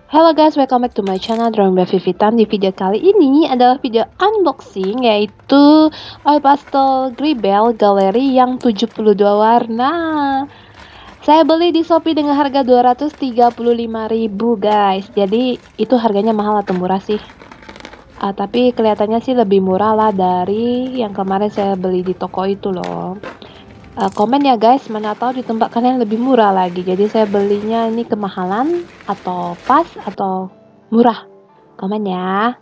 Halo guys, welcome back to my channel Drawing by Vivitan. Di video kali ini adalah video unboxing, yaitu oil pastel greebel galeri yang 72 warna. Saya beli di Shopee dengan harga 235.000 guys. Jadi itu harganya mahal atau murah sih? Tapi kelihatannya sih lebih murah lah dari yang kemarin saya beli di toko itu loh. Komen ya guys, mana tahu di tempat kalian lebih murah lagi. Jadi saya belinya ini kemahalan atau pas atau murah. Komen ya.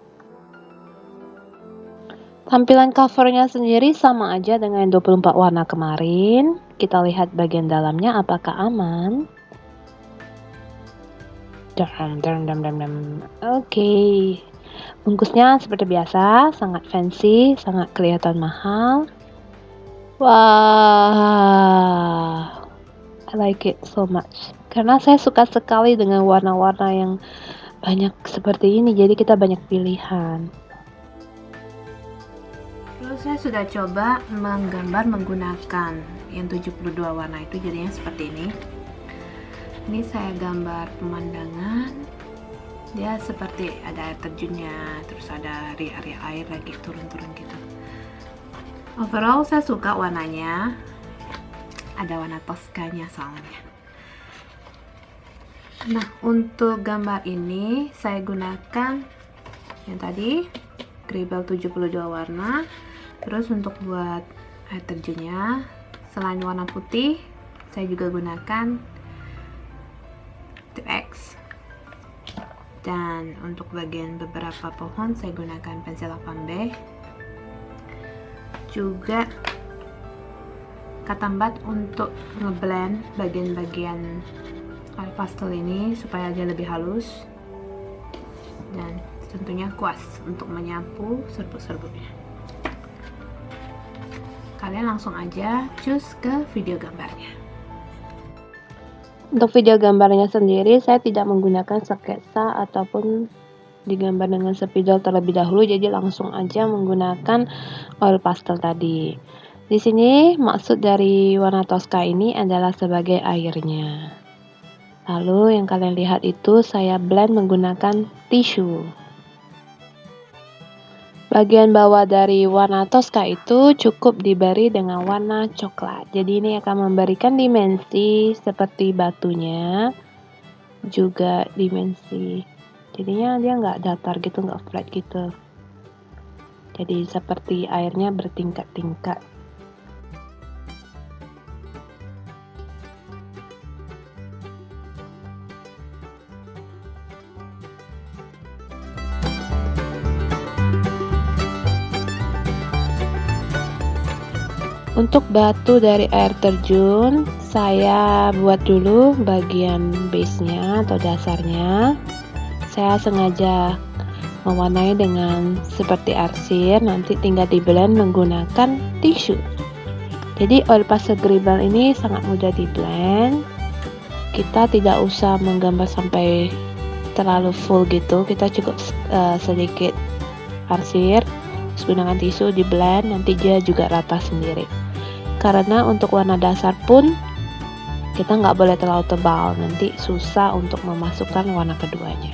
Tampilan covernya sendiri sama aja dengan 24 warna kemarin. Kita lihat bagian dalamnya apakah aman. Oke. Bungkusnya seperti biasa, sangat fancy, sangat kelihatan mahal. Wah, I like it so much. Karena saya suka sekali dengan warna-warna yang banyak seperti ini, jadi kita banyak pilihan. Lalu saya sudah coba menggambar menggunakan yang 72 warna itu, jadinya seperti ini. Ini saya gambar pemandangan. Dia seperti ada air terjunnya, terus ada area air lagi turun-turun gitu. Overall saya suka warnanya, ada warna toskanya soalnya. Nah, untuk gambar ini saya gunakan yang tadi greebel 72 warna. Terus untuk buat air terjunnya, selain warna putih, saya juga gunakan tip X. Dan untuk bagian beberapa pohon saya gunakan pensil 8B. Juga katambat untuk ngeblend bagian-bagian oil pastel ini supaya dia lebih halus, dan tentunya kuas untuk menyapu serbuk-serbuknya. Kalian langsung aja cus ke video gambarnya. Untuk video gambarnya sendiri saya tidak menggunakan sketsa ataupun digambar dengan spidol terlebih dahulu, jadi langsung aja menggunakan oil pastel tadi. Di sini maksud dari warna toska ini adalah sebagai airnya. Lalu yang kalian lihat itu saya blend menggunakan tisu. Bagian bawah dari warna toska itu cukup diberi dengan warna coklat. Jadi ini akan memberikan dimensi seperti batunya, juga dimensi. Jadinya dia nggak datar gitu, nggak flat gitu. Jadi seperti airnya bertingkat-tingkat. Untuk batu dari air terjun, saya buat dulu bagian base-nya atau dasarnya. Saya sengaja mewarnai dengan seperti arsir, nanti tinggal di blend menggunakan tisu. Jadi oil pastel greebel ini sangat mudah di blend. Kita tidak usah menggambar sampai terlalu full gitu, kita cukup sedikit arsir, terus gunakan tisu di blend, nanti dia juga rata sendiri. Karena untuk warna dasar pun kita nggak boleh terlalu tebal, nanti susah untuk memasukkan warna keduanya.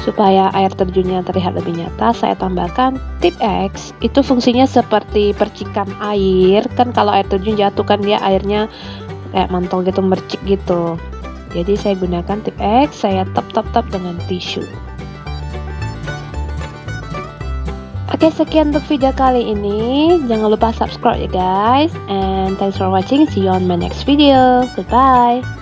Supaya air terjunnya terlihat lebih nyata, saya tambahkan tip X. Itu fungsinya seperti percikan air. Kan kalau air terjun jatuh kan dia airnya kayak mantol gitu, mercik gitu. Jadi saya gunakan tip X, saya tap dengan tisu. Oke, sekian untuk video kali ini. Jangan lupa subscribe ya guys. And thanks for watching. See you on my next video. Goodbye.